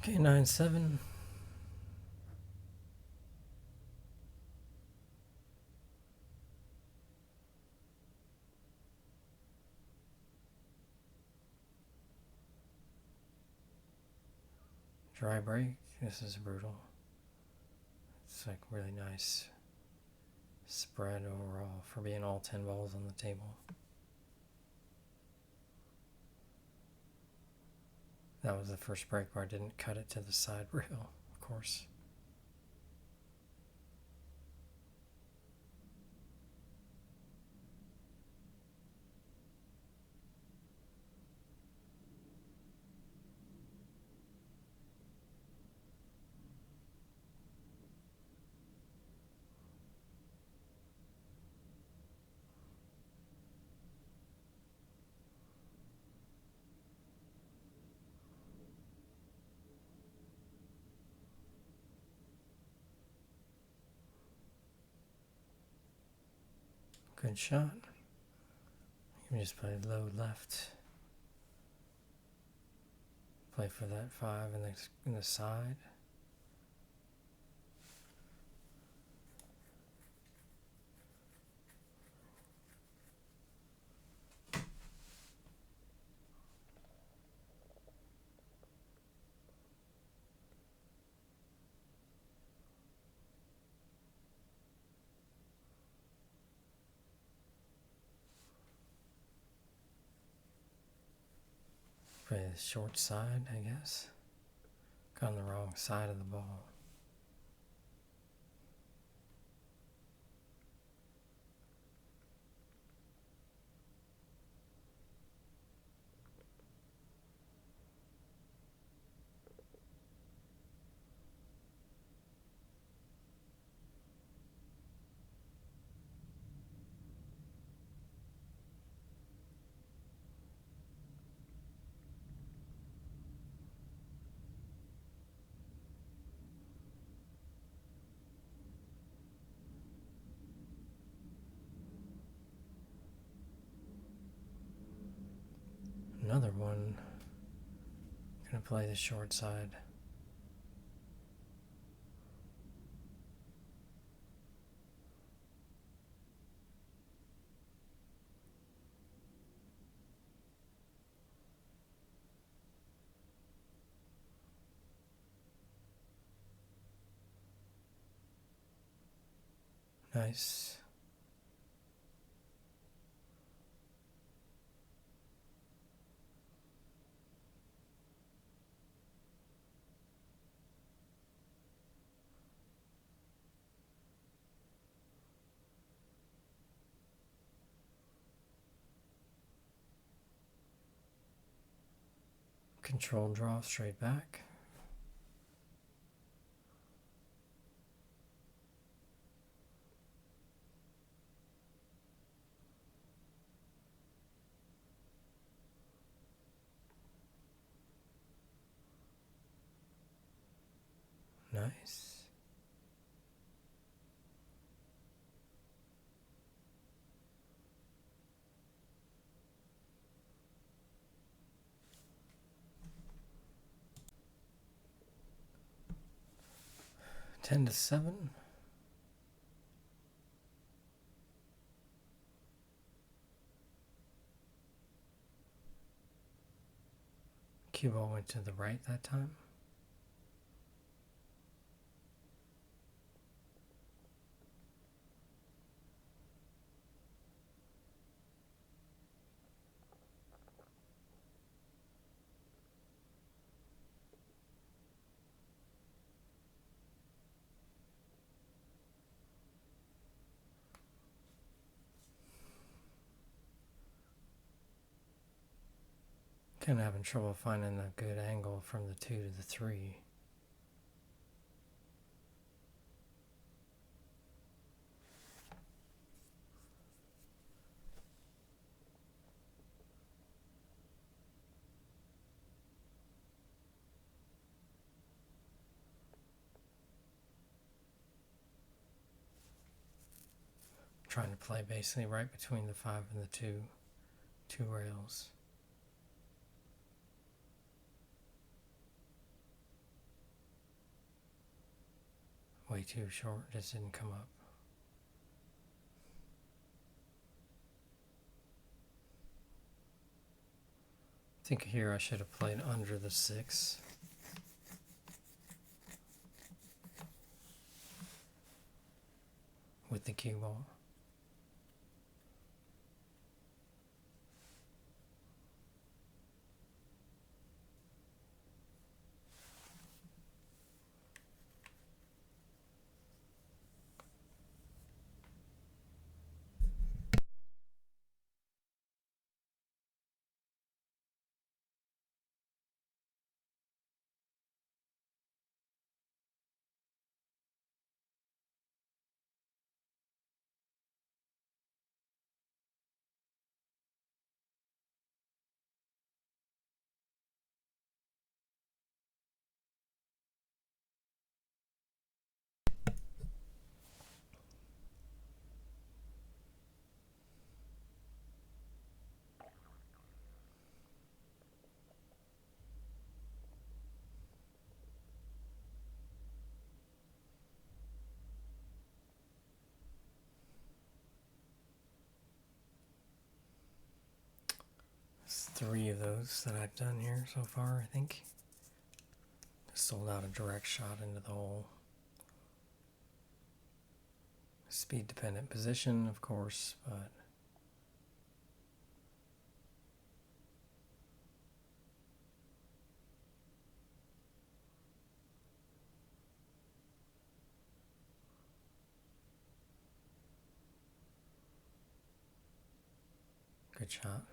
Okay, 9-7. Dry break. This is brutal. It's like really nice spread overall for being all 10 balls on the table. That was the first break where I didn't cut it to the side rail, of course. Good shot. You just play low left. Play for that 5 in the side. Play the short side, I guess. Got on the wrong side of the ball. Another one. Gonna play the short side. Nice. Control draw straight back. Nice. Ten to 7. Cue ball went to the right that time. Kind of having trouble finding a good angle from the 2 to the 3. Trying to play basically right between the 5 and the 2 rails. way too short. It just didn't come up. I think here I should have played under the 6. With the cue ball. There's 3 of those that I've done here so far, I think. Just sold out a direct shot into the hole. Speed dependent position, of course, but good shot.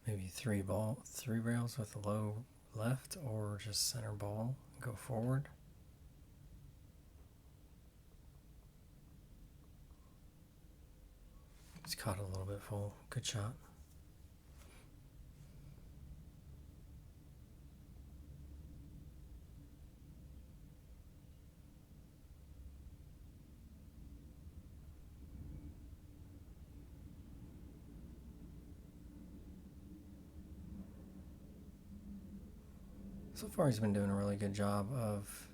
Maybe 3 rails with a low left, or just center ball, go forward. It's caught a little bit full. Good shot. So far he's been doing a really good job of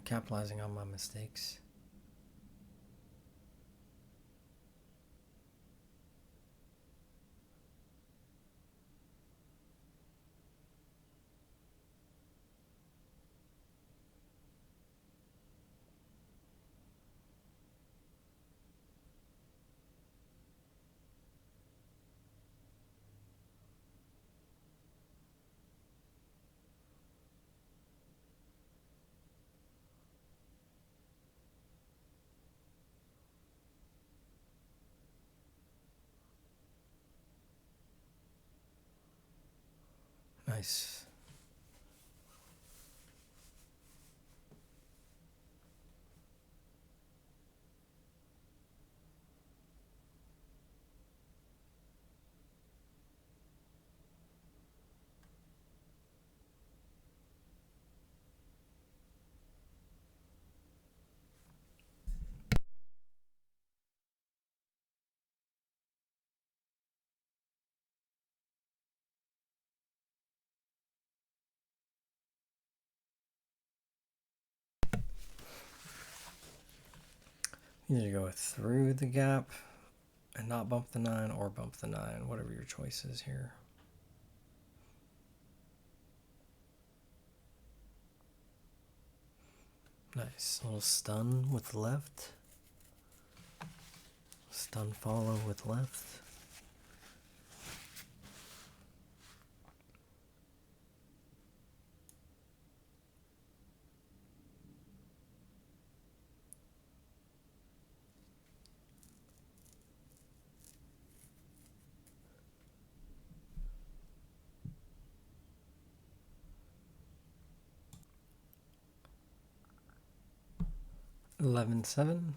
capitalizing on my mistakes. Nice. Either go through the gap and not bump the 9, or bump the 9, whatever your choice is here. Nice. A little stun with left. Stun follow with left. $11.7.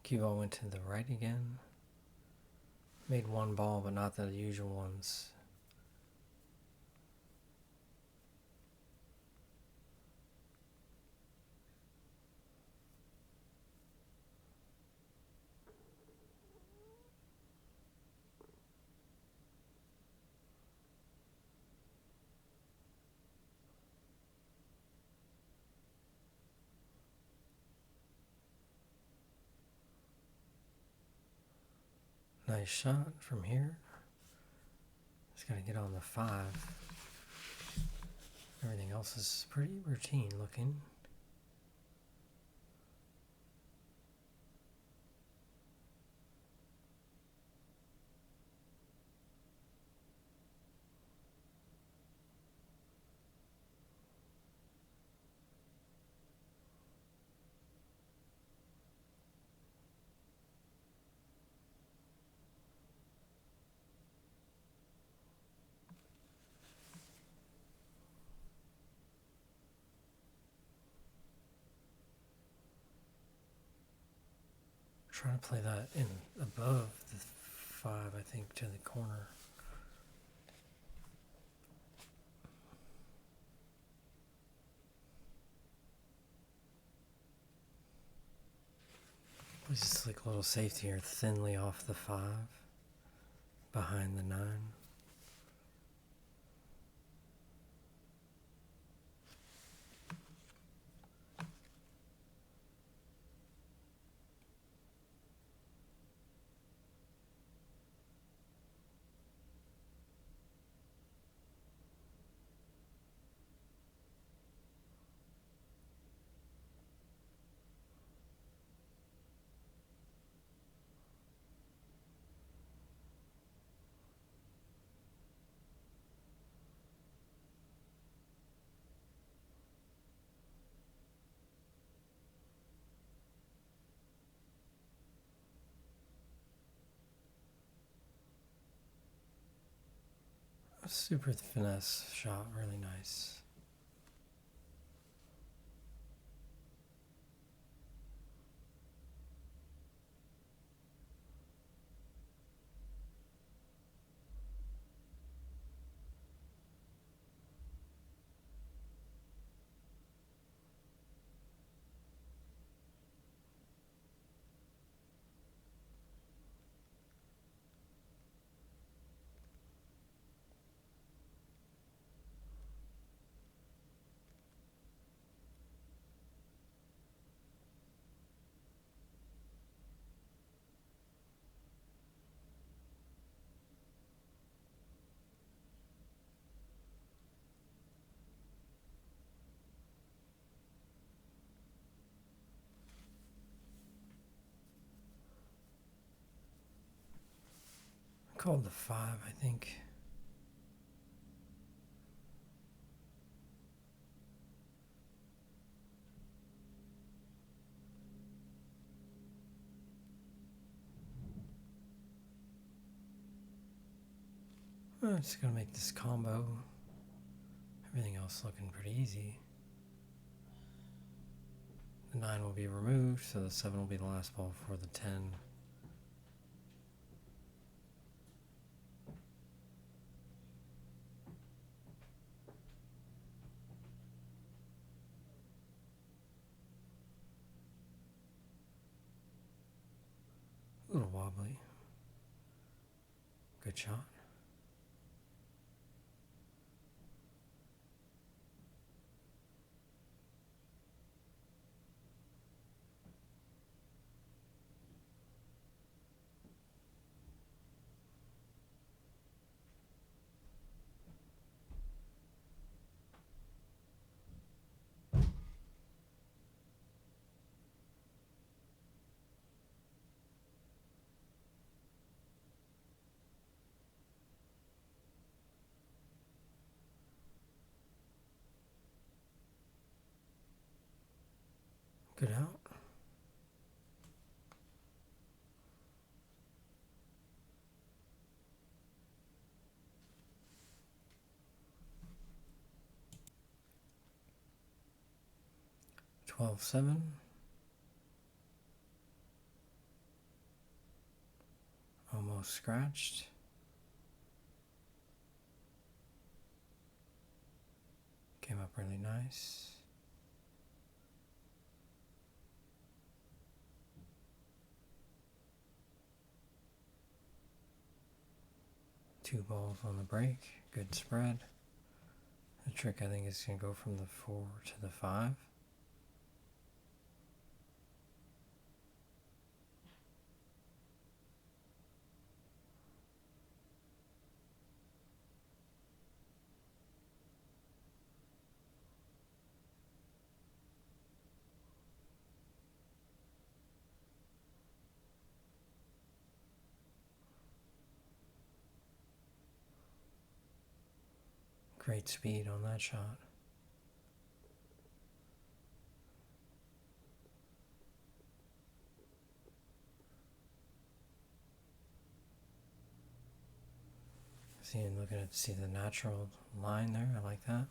Cue ball went to the right again. Made one ball, but not the usual ones. Nice shot from here. Just gotta get on the 5. Everything else is pretty routine looking. Trying to play that in above the 5, I think, to the corner. It's just like a little safety here, thinly off the 5, behind the 9. Super finesse shot, really nice. I called the 5, I think. I'm just gonna make this combo. Everything else looking pretty easy. The 9 will be removed, so the 7 will be the last ball for the 10. A little wobbly. Good shot. Good out. $12-7. almost scratched. Came up really nice. Two balls on the break, good spread. The trick I think is going to go from the 4 to the 5. Great speed on that shot. See the natural line there. I like that.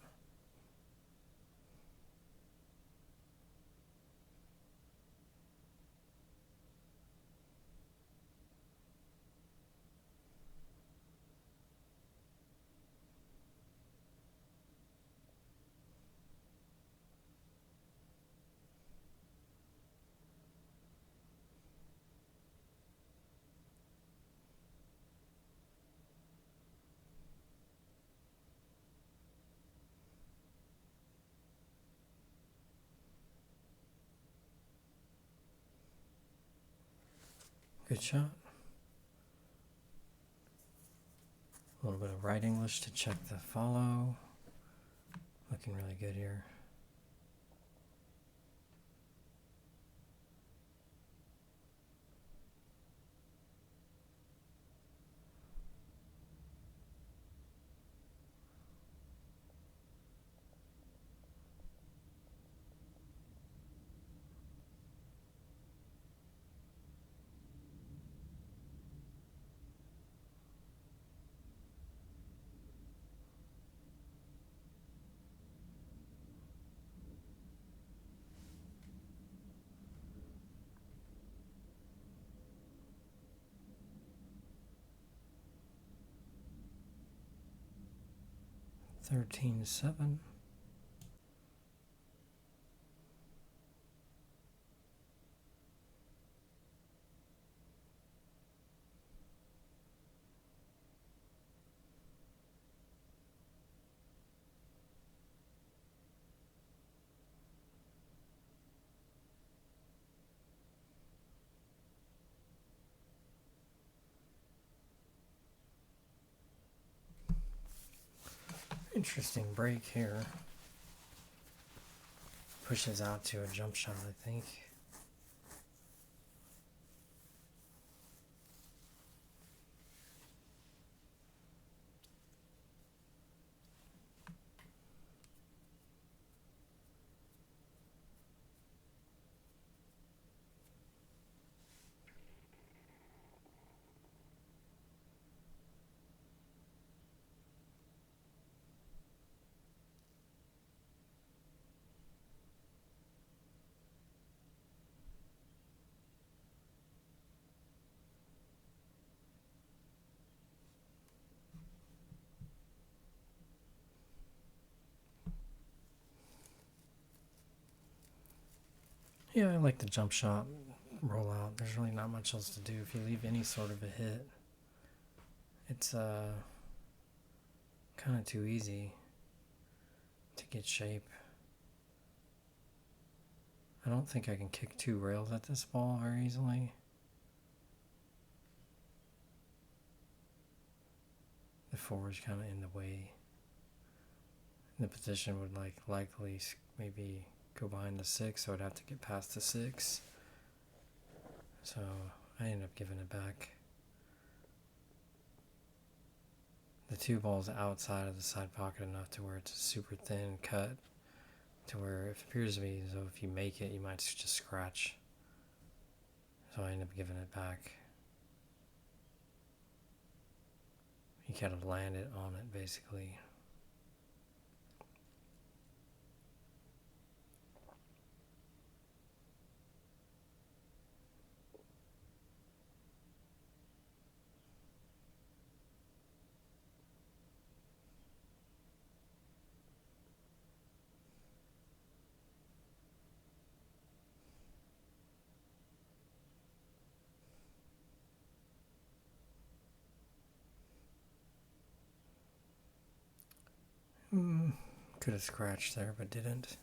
Good shot. A little bit of right English to check the follow. Looking really good here. $13.7. Interesting break here. Pushes out to a jump shot, I think. Yeah, I like the jump shot rollout. There's really not much else to do. If you leave any sort of a hit, it's kind of too easy to get shape. I don't think I can kick 2 rails at this ball very easily. The 4 is kind of in the way. The position would likely maybe go behind the 6, so I'd have to get past the 6. So I ended up giving it back. The 2 ball's outside of the side pocket enough to where it's a super thin cut, to where it appears to me as though if you make it, you might just scratch. So I ended up giving it back. You kind of land it on it, basically. Could have scratched there, but didn't.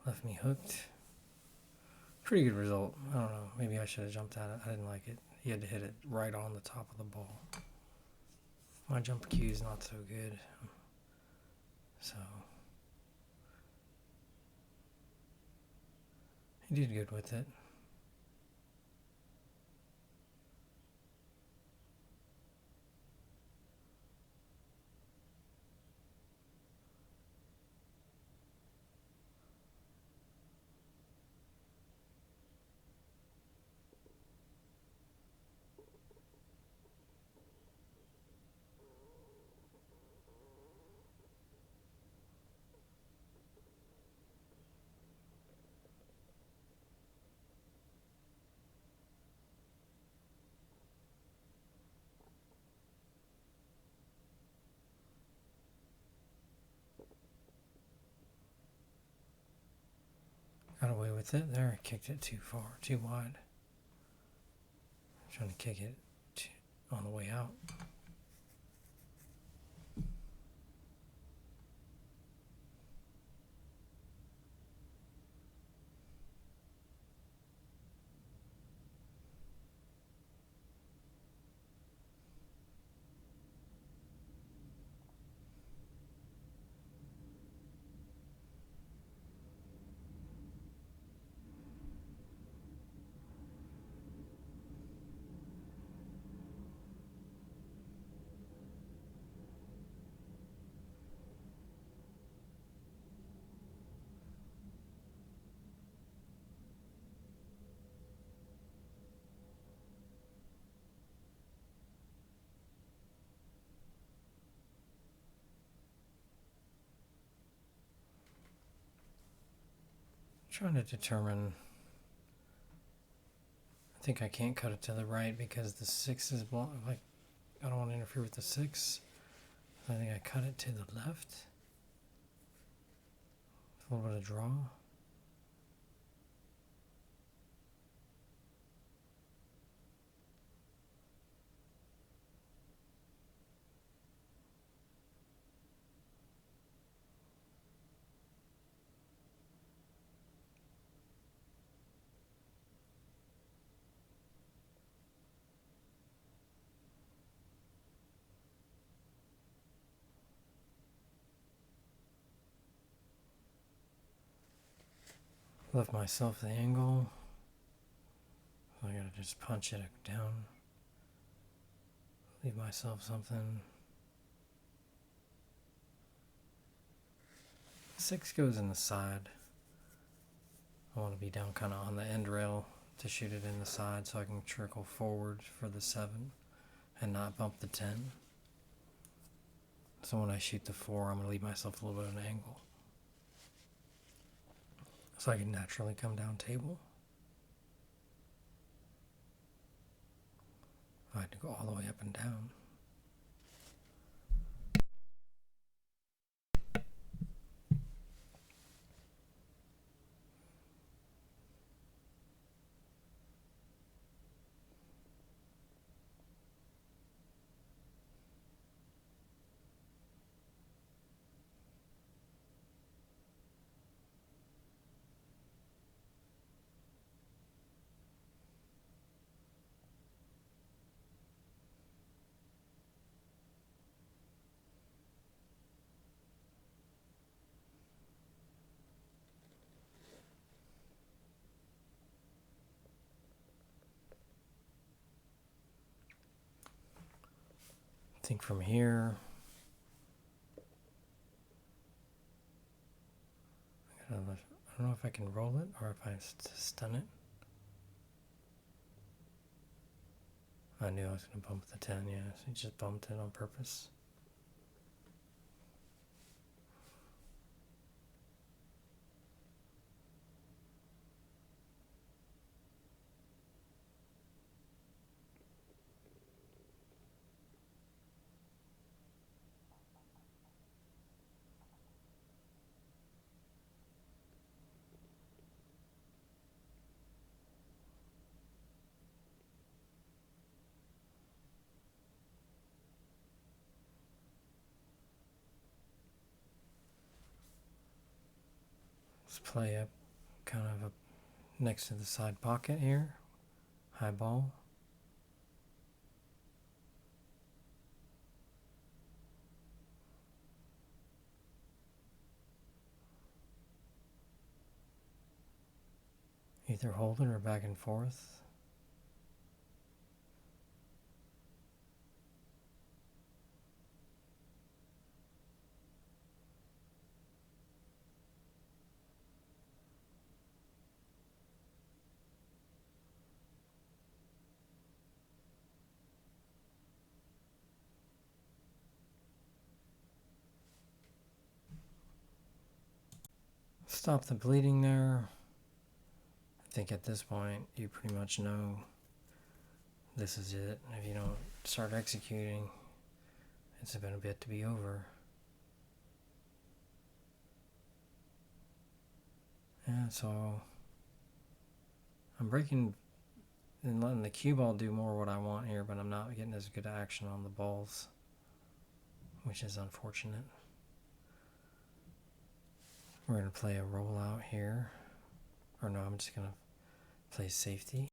Left me hooked. Pretty good result. I don't know. Maybe I should have jumped at it. I didn't like it. He had to hit it right on the top of the ball. My jump cue is not so good. So he did good with it. Got away with it there. I kicked it too far, too wide. Trying to kick it on the way out. Trying to determine. I think I can't cut it to the right because the 6 is blocked. Like, I don't want to interfere with the 6. So I think I cut it to the left. A little bit of draw. Left myself the angle. So I gotta just punch it down. Leave myself something. 6 goes in the side. I want to be down kind of on the end rail to shoot it in the side so I can trickle forward for the 7 and not bump the 10. So when I shoot the 4, I'm going to leave myself a little bit of an angle so I can naturally come down table. I had to go all the way up and down. I think from here, I don't know if I can roll it or if I stun it. I knew I was going to bump the 10, yeah, so he just bumped it on purpose. Let's play up kind of up next to the side pocket here. High ball. Either hold it or back and forth. Stop the bleeding there. I think at this point you pretty much know this is it. If you don't start executing, it's been a bit to be over. Yeah, so I'm breaking and letting the cue ball do more what I want here, but I'm not getting as good action on the balls, which is unfortunate. We're going to play a rollout here. Or no, I'm just going to play safety.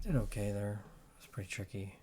Did okay there. It's pretty tricky.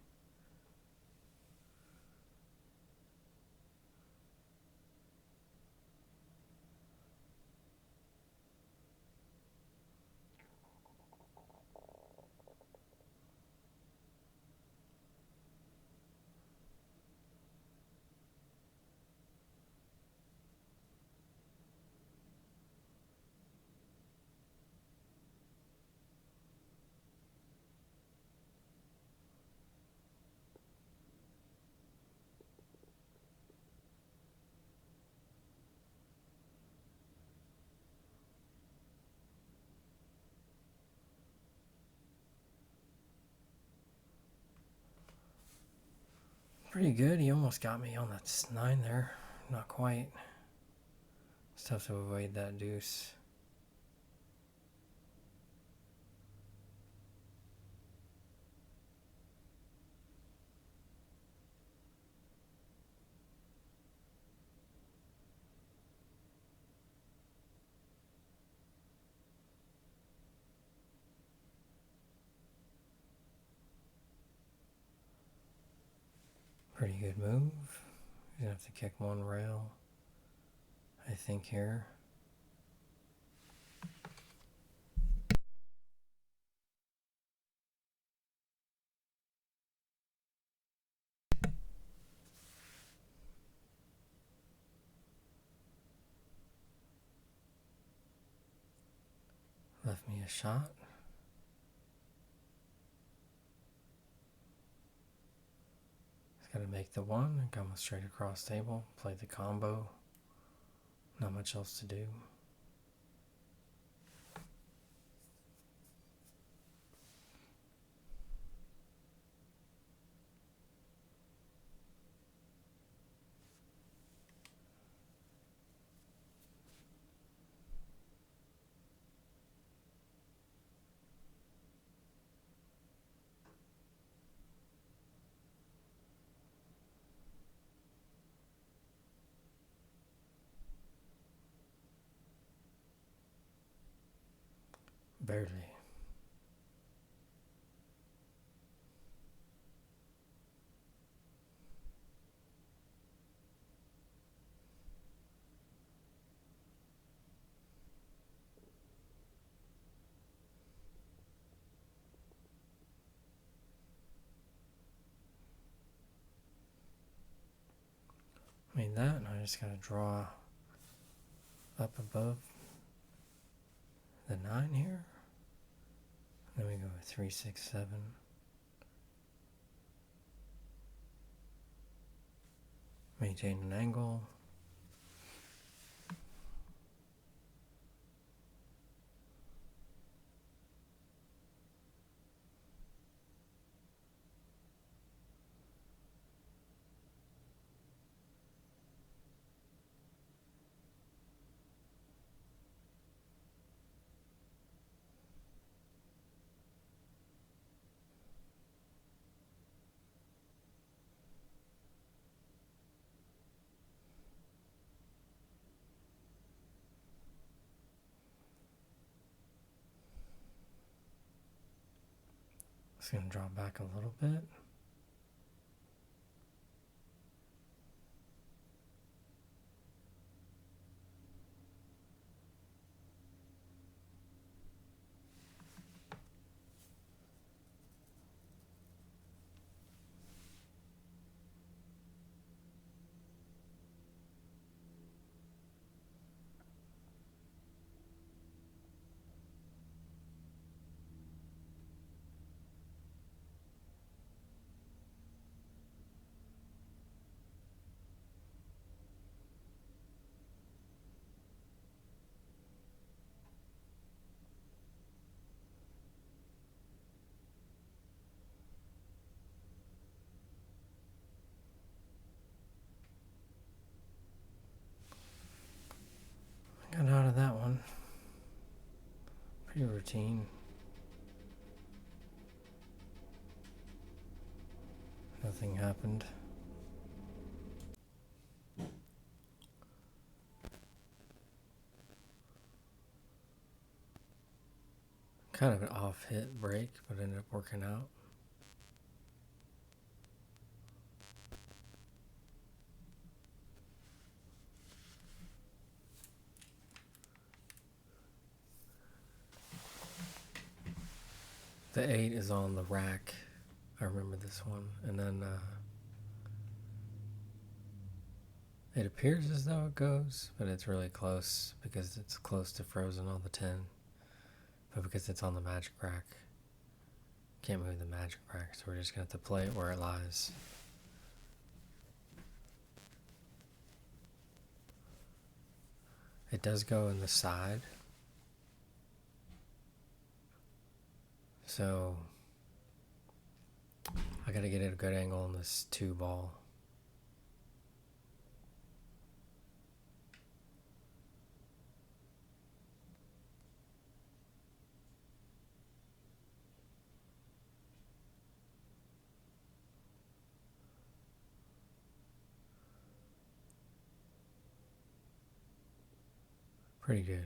Pretty good. He almost got me on that 9 there. Not quite. It's tough to avoid that deuce. Pretty good move. He's gonna have to kick one rail, I think, here. Left me a shot. He's got to make the one and come straight across table. Play the combo. Not much else to do. Barely. made that, and I just gotta draw up above the 9 here. Then we go 3, 6, 7. Maintain an angle. Just gonna draw back a little bit. Got out of that one. Pretty routine. Nothing happened. Kind of an off hit break, but ended up working out. The 8 is on the rack. I remember this one. And then it appears as though it goes, but it's really close because it's close to frozen on the 10. But because it's on the magic rack, can't move the magic rack, so we're just going to have to play it where it lies. It does go in the side. So I got to get at a good angle on this 2 ball. Pretty good.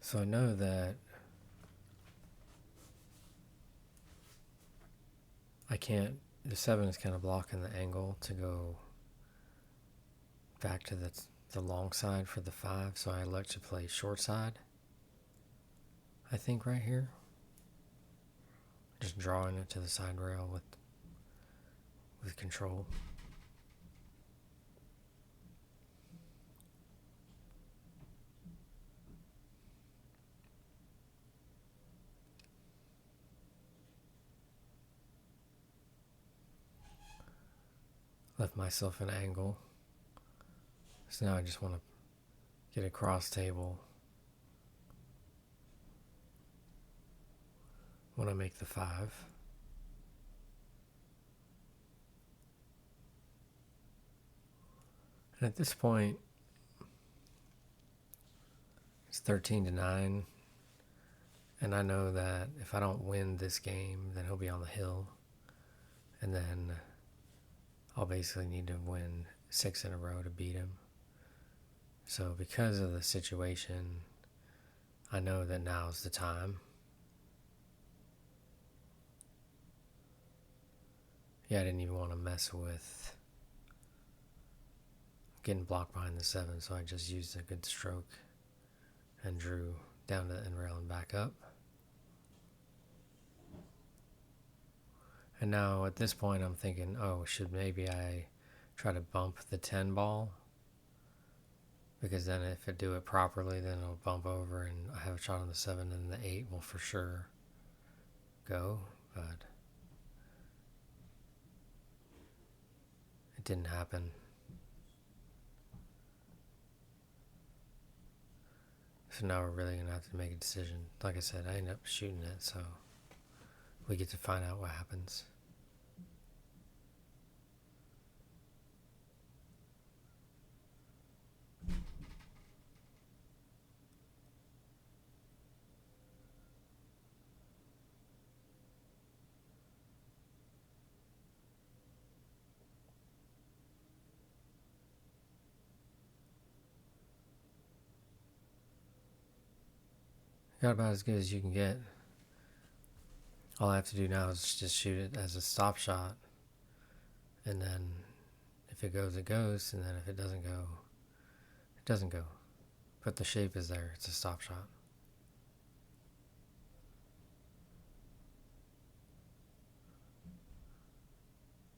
So I know that I can't, the 7 is kind of blocking the angle to go back to the long side for the 5, so I elect to play short side, I think, right here. Just drawing it to the side rail with control. Left myself an angle. So now I just want to get a cross table when I make the 5. And at this point, it's 13-9. And I know that if I don't win this game, then he'll be on the hill. And then I'll basically need to win 6 in a row to beat him. So because of the situation, I know that now's the time. Yeah, I didn't even want to mess with getting blocked behind the 7, so I just used a good stroke and drew down to the end rail and back up. And now at this point I'm thinking, oh, should maybe I try to bump the 10 ball? Because then if I do it properly, then it'll bump over and I have a shot on the 7, and the 8 will for sure go. But it didn't happen. So now we're really going to have to make a decision. Like I said, I ended up shooting it, so we get to find out what happens. Got about as good as you can get. All I have to do now is just shoot it as a stop shot. And then if it goes, it goes. And then if it doesn't go, it doesn't go. But the shape is there. It's a stop shot.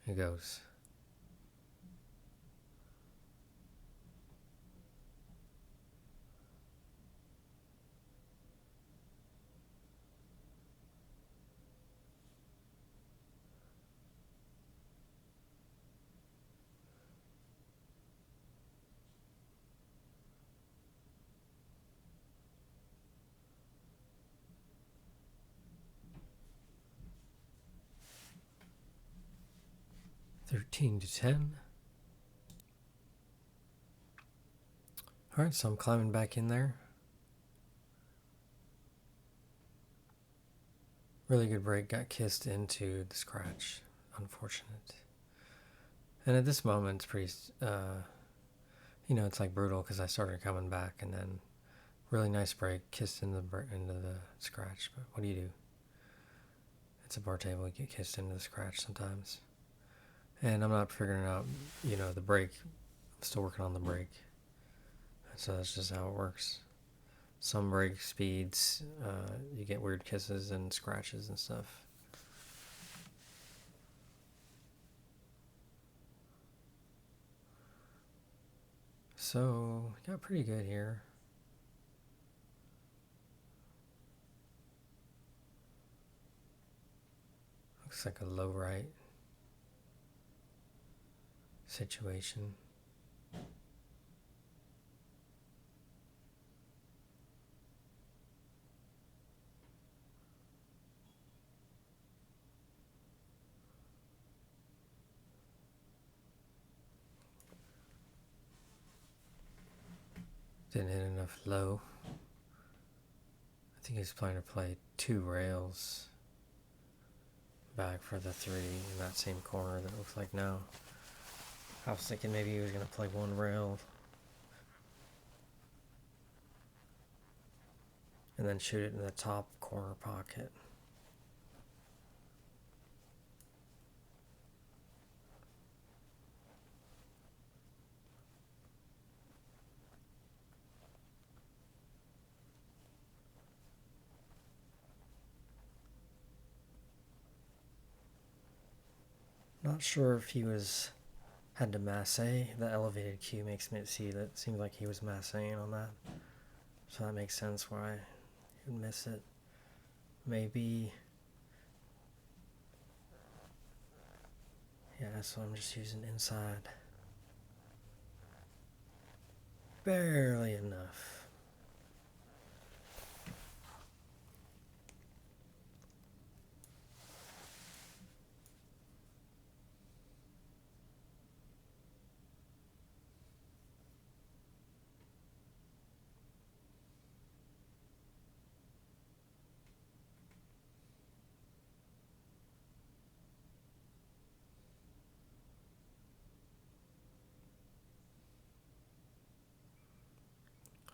It goes. $13-10. Alright, so I'm climbing back in there. Really good break, got kissed into the scratch. Unfortunate. And at this moment, it's pretty, it's like brutal because I started coming back and then really nice break, kissed into the scratch. But what do you do? It's a bar table, you get kissed into the scratch sometimes. And I'm not figuring out, the break. I'm still working on the break. So that's just how it works. Some break speeds, you get weird kisses and scratches and stuff. So, got pretty good here. Looks like a low right situation. Didn't hit enough low. I think he's planning to play 2 rails back for the 3 in that same corner that it looks like now. I was thinking maybe he was going to play 1 rail and then shoot it in the top corner pocket. Not sure if he had to masse. The elevated cue makes me see that it seems like he was masseing on that. So that makes sense why he would miss it. Maybe. Yeah, so I'm just using inside. Barely enough.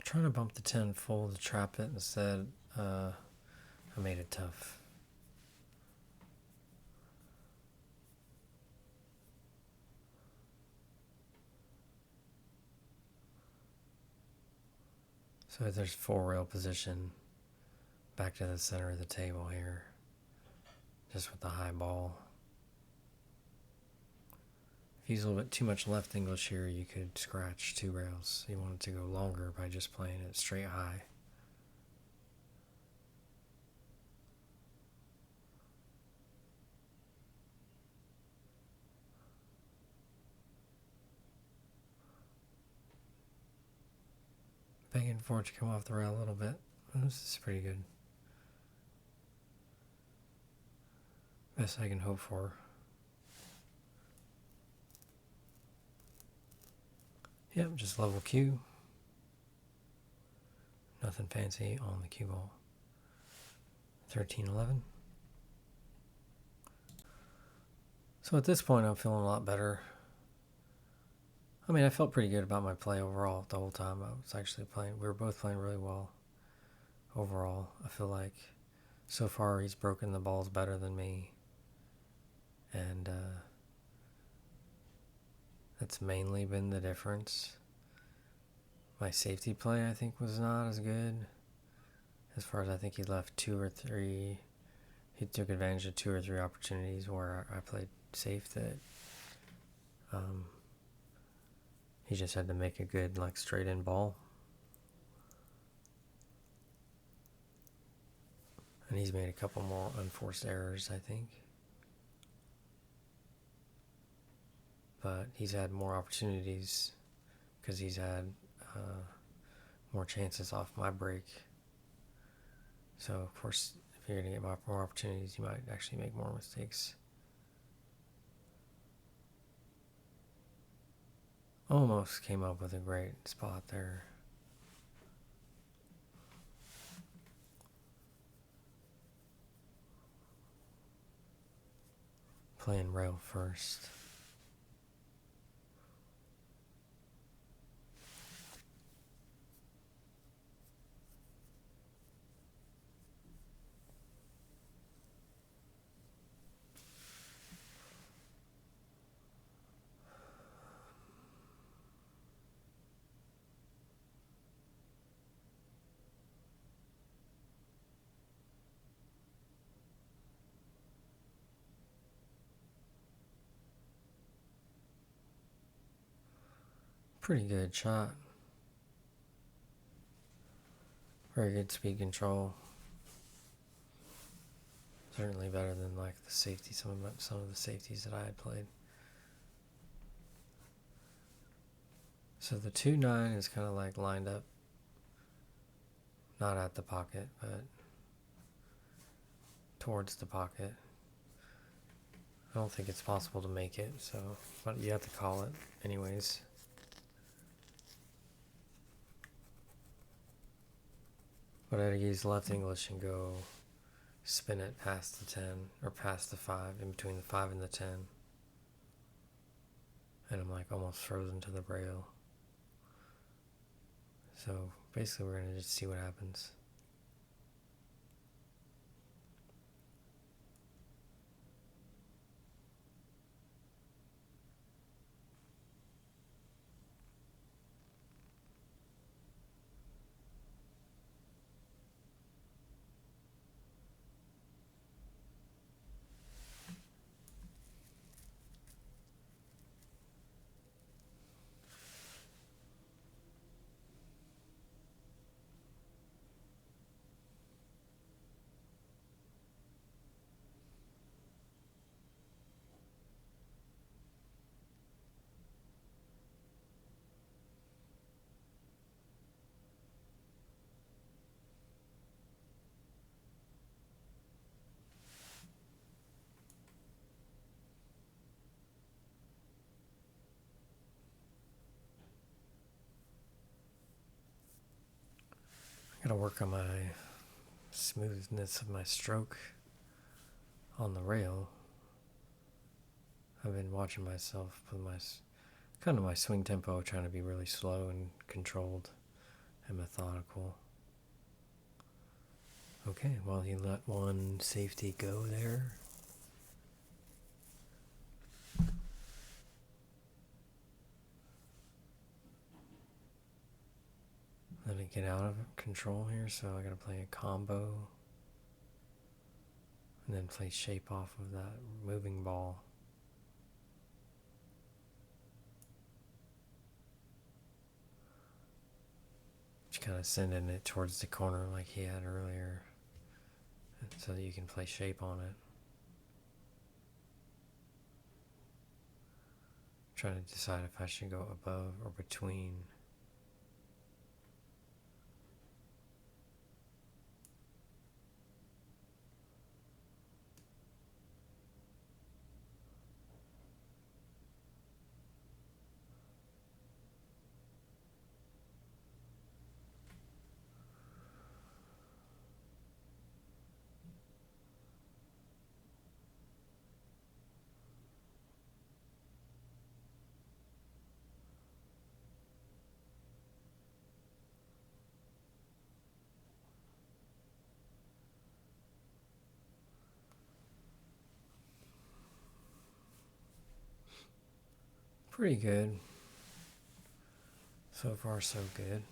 Trying to bump the 10 full to trap it instead. I made it tough. So there's 4 rail position back to the center of the table here, just with the high ball. If you use a little bit too much left English here, you could scratch 2 rails. You want it to go longer by just playing it straight high. Begging for it to come off the rail a little bit. This is pretty good. Best I can hope for. Yep, just level cue. Nothing fancy on the cue ball. 13-11. So at this point, I'm feeling a lot better. I mean, I felt pretty good about my play overall the whole time. I was actually playing. We were both playing really well overall. I feel like so far he's broken the balls better than me. And that's mainly been the difference. My safety play, I think, was not as good. As far as I think he left 2 or 3. He took advantage of 2 or 3 opportunities where I played safe that he just had to make a good, like, straight in ball. And he's made a couple more unforced errors, I think. But he's had more opportunities because he's had more chances off my break. So, of course, if you're going to get more opportunities, you might actually make more mistakes. Almost came up with a great spot there. Playing rail first. Pretty good shot. Very good speed control. Certainly better than like the safety, some of the safeties that I had played. So the 2-9 is kind of like lined up, not at the pocket, but towards the pocket. I don't think it's possible to make it, so but you have to call it anyways. But I'd use left English and go spin it past the 10 or past the 5, in between the 5 and the 10. And I'm like almost frozen to the rail. So basically we're going to just see what happens. I gotta work on my smoothness of my stroke on the rail. I've been watching myself with my swing tempo, trying to be really slow and controlled and methodical. Okay, well, he let one safety go there. Let me get out of control here, so I gotta play a combo. And then play shape off of that moving ball. kind of sending it towards the corner like he had earlier so that you can play shape on it. Trying to decide if I should go above or between. Pretty good. So far, so good.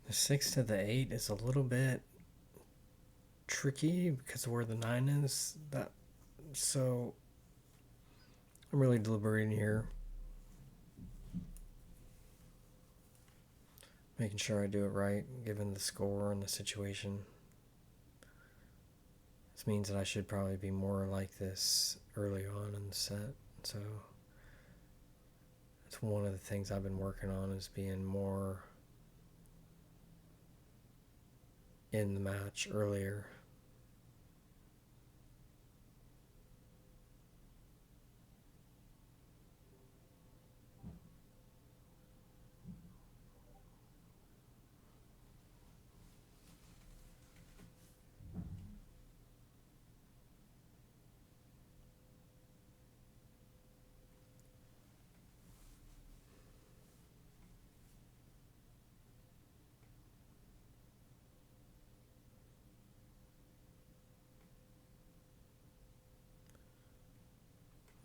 The 6 to the 8 is a little bit tricky because of where the 9 is. So I'm really deliberating here. Making sure I do it right, given the score and the situation. This means that I should probably be more like this early on in the set. So it's one of the things I've been working on, is being more in the match earlier.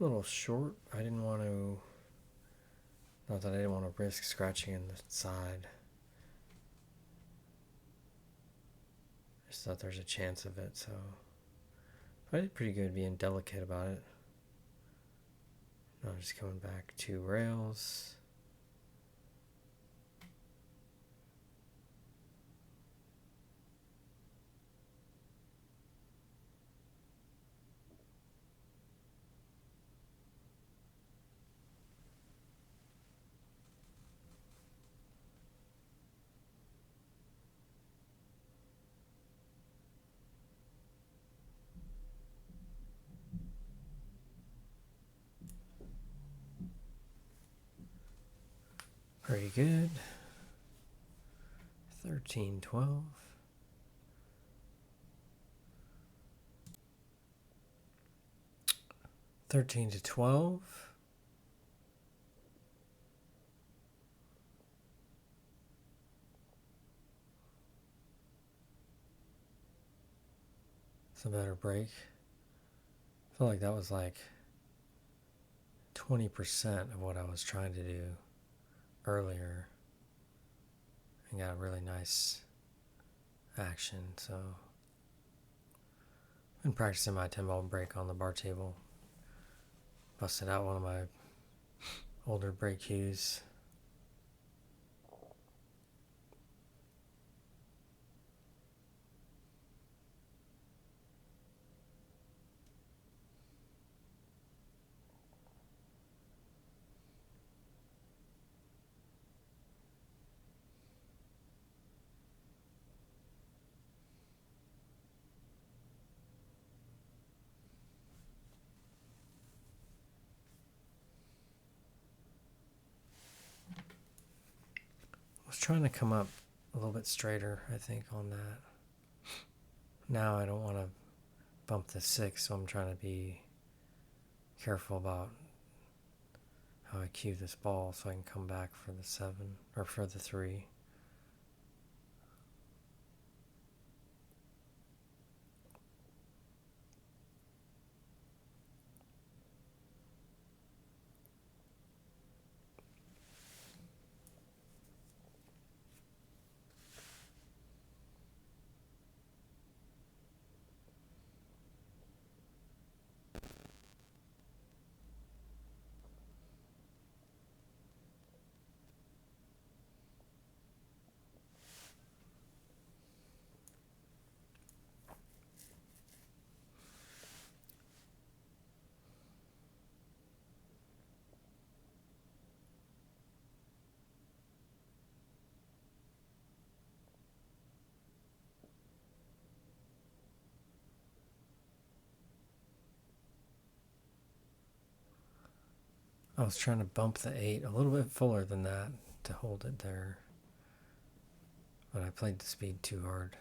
A little short. I didn't want to, not that I didn't want to risk scratching in the side. I just thought there's a chance of it, so I did pretty good being delicate about it. Now I'm just coming back 2 rails. Pretty good. 13, 12. $13 to 12. It's a better break. I feel like that was like 20% of what I was trying to do earlier, and got a really nice action. So I've been practicing my 10-ball break on the bar table. Busted out one of my older break cues. I was trying to come up a little bit straighter, I think, on that. Now I don't want to bump the 6, so I'm trying to be careful about how I cue this ball so I can come back for the 7 or for the 3. I was trying to bump the 8 a little bit fuller than that to hold it there, but I played the speed too hard.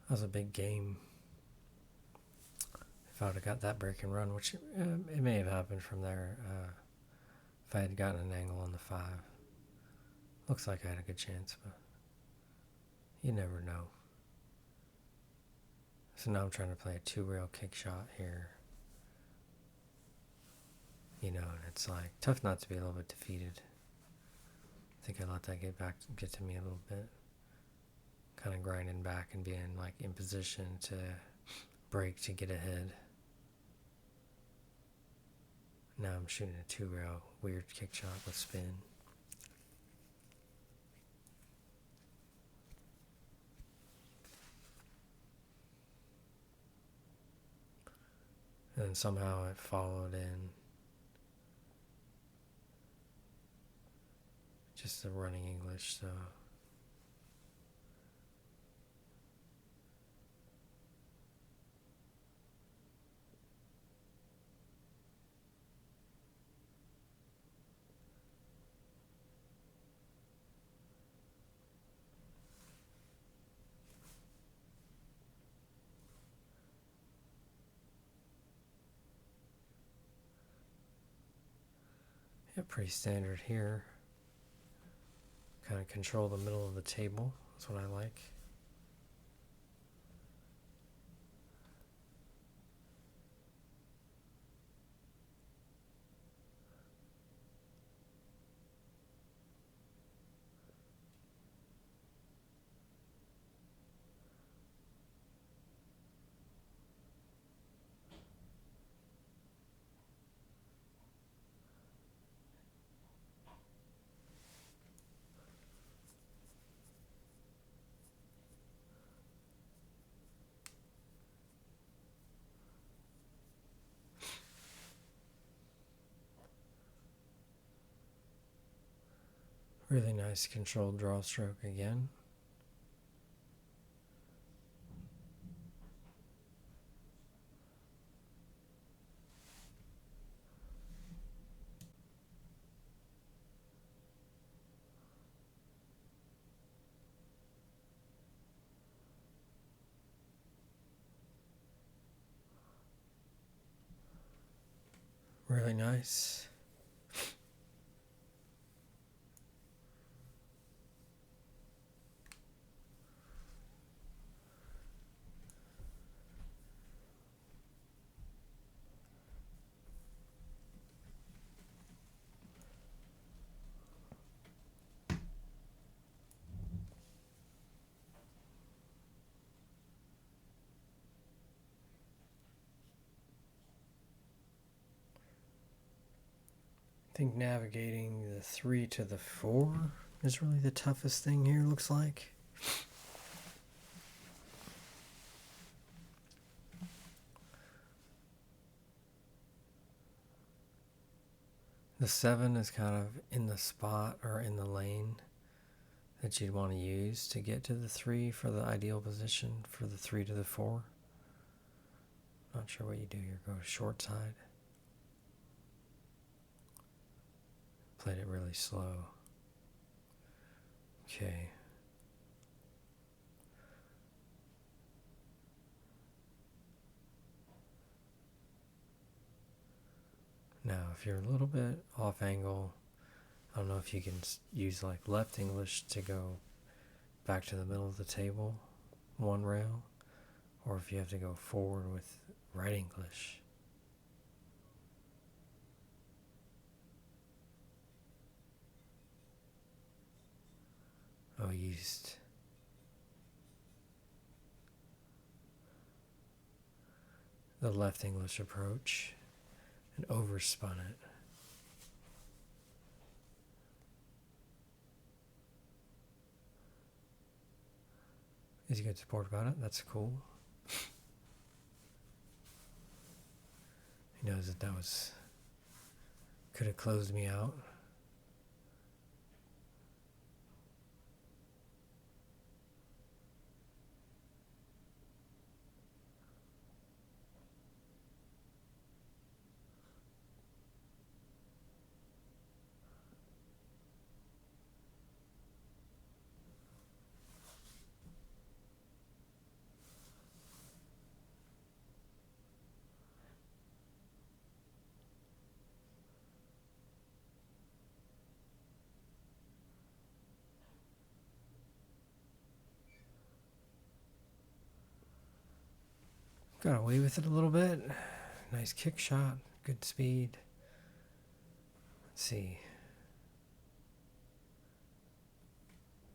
That was a big game. If I would have got that break and run, which it may have happened from there, if I had gotten an angle on the 5. Looks like I had a good chance, but you never know. So now I'm trying to play a 2-rail kick shot here. And it's like tough not to be a little bit defeated. I think I let that get to me a little bit. Kind of grinding back and being like in position to break to get ahead. Now I'm shooting a 2-rail weird kick shot with spin. And somehow it followed in just the running English, so yeah, pretty standard here. Kind of control the middle of the table. That's what I like. Really nice controlled draw stroke again. Really nice. I think navigating the 3 to the 4 is really the toughest thing here, looks like. The 7 is kind of in the spot or in the lane that you'd want to use to get to the 3 for the ideal position for the 3 to the 4. Not sure what you do here. Go short side. Played it really slow. Okay. Now, if you're a little bit off angle, I don't know if you can use like left English to go back to the middle of the table, one rail, or if you have to go forward with right English. I used the left English approach and overspun it. Is he good support about it? That's cool. He knows that could have closed me out. Got away with it a little bit. Nice kick shot, good speed. Let's see.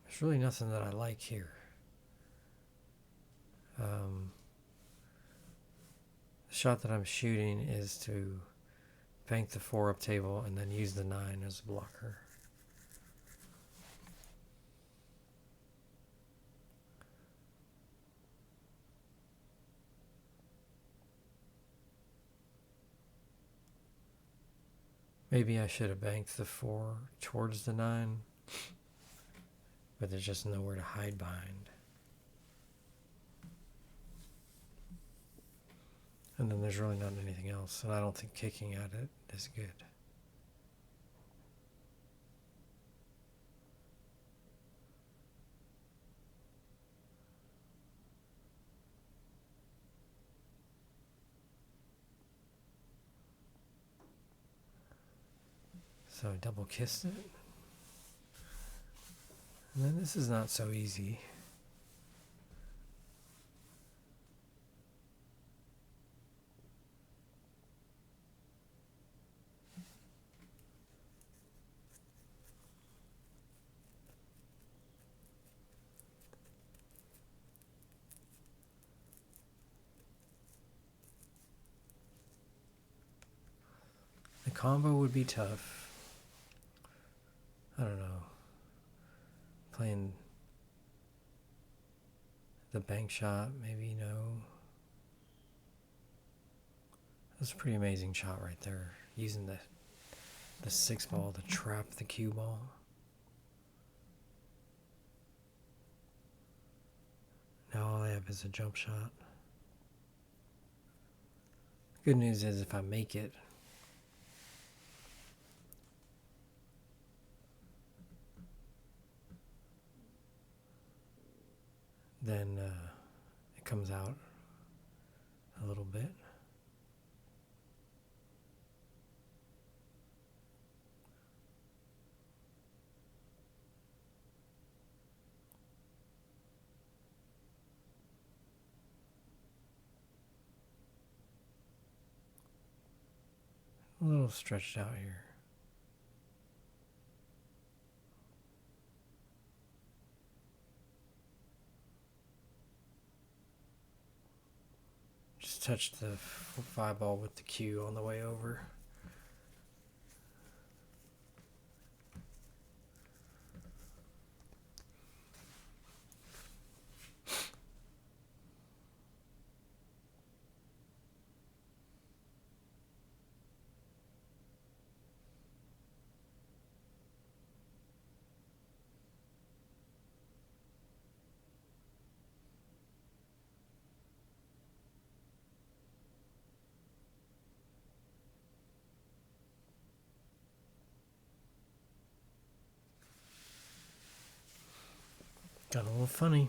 There's really nothing that I like here. The shot that I'm shooting is to bank the 4 up table and then use the 9 as a blocker. Maybe I should have banked the 4 towards the 9, but there's just nowhere to hide behind. And then there's really not anything else, and I don't think kicking at it is good. So I double kissed it. And then this is not so easy. The combo would be tough. I don't know. Playing the bank shot, maybe no. That's a pretty amazing shot right there. Using the 6 ball to trap the cue ball. Now all I have is a jump shot. Good news is if I make it, then it comes out a little bit. A little stretched out here. Just touched the 5 ball with the cue on the way over. Got a little funny.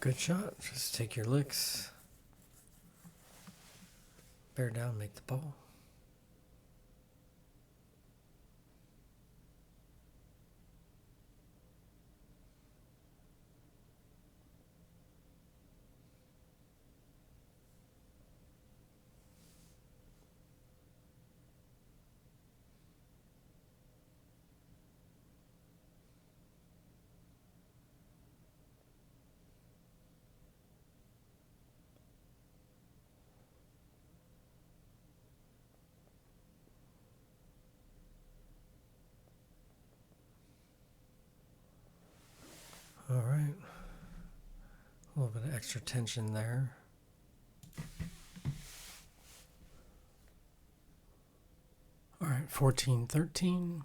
Good shot. Just take your licks. Bear down, make the ball. All right. A little bit of extra tension there. All right, 14-13.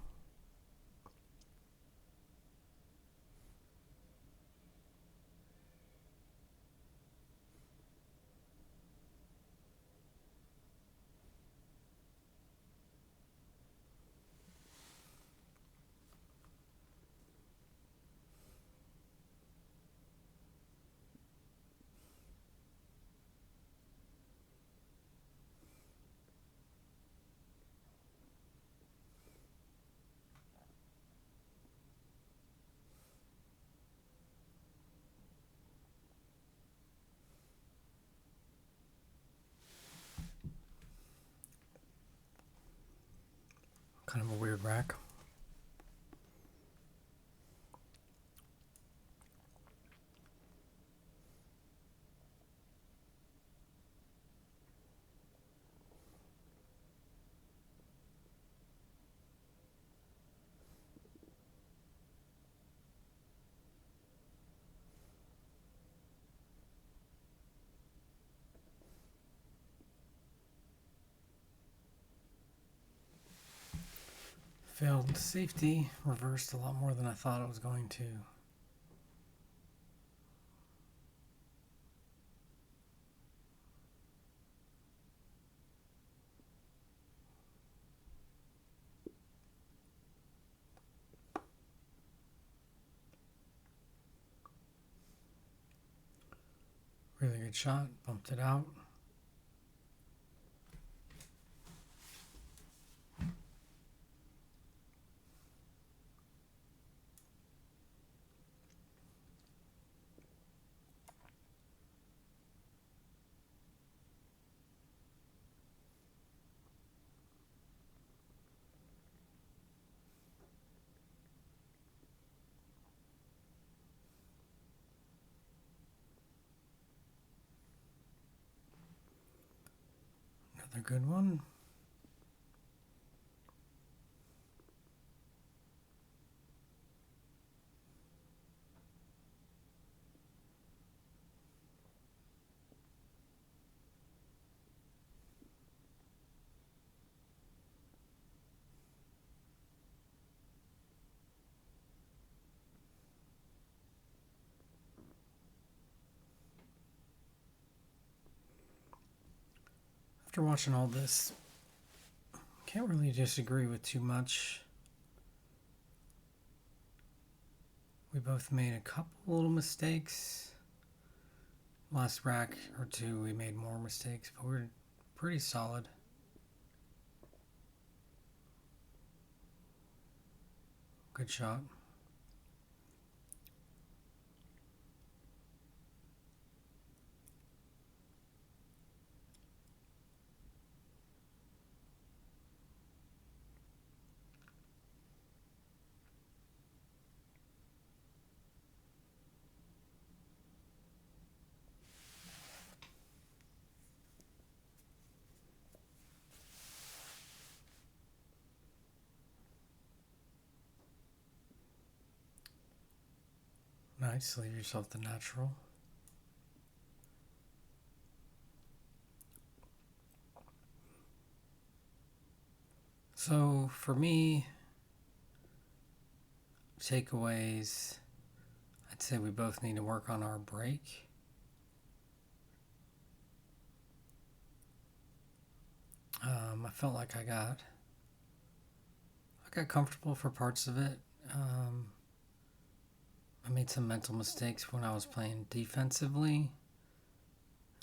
Kind of a weird rack. Failed safety, reversed a lot more than I thought it was going to. Really good shot, bumped it out. Another good one. After watching all this, can't really disagree with too much. We both made a couple little mistakes. Last rack or two, we made more mistakes, but we're pretty solid. Good shot. Nice, leave yourself the natural. So for me, takeaways, I'd say we both need to work on our break. I felt like I got comfortable for parts of it. I made some mental mistakes when I was playing defensively.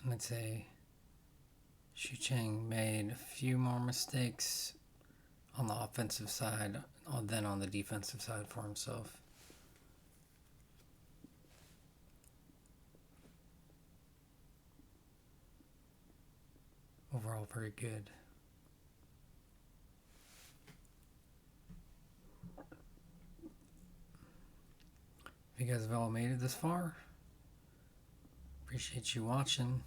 And I'd say Shucheng made a few more mistakes on the offensive side than on the defensive side for himself. Overall, very good. If you guys have all made it this far, appreciate you watching.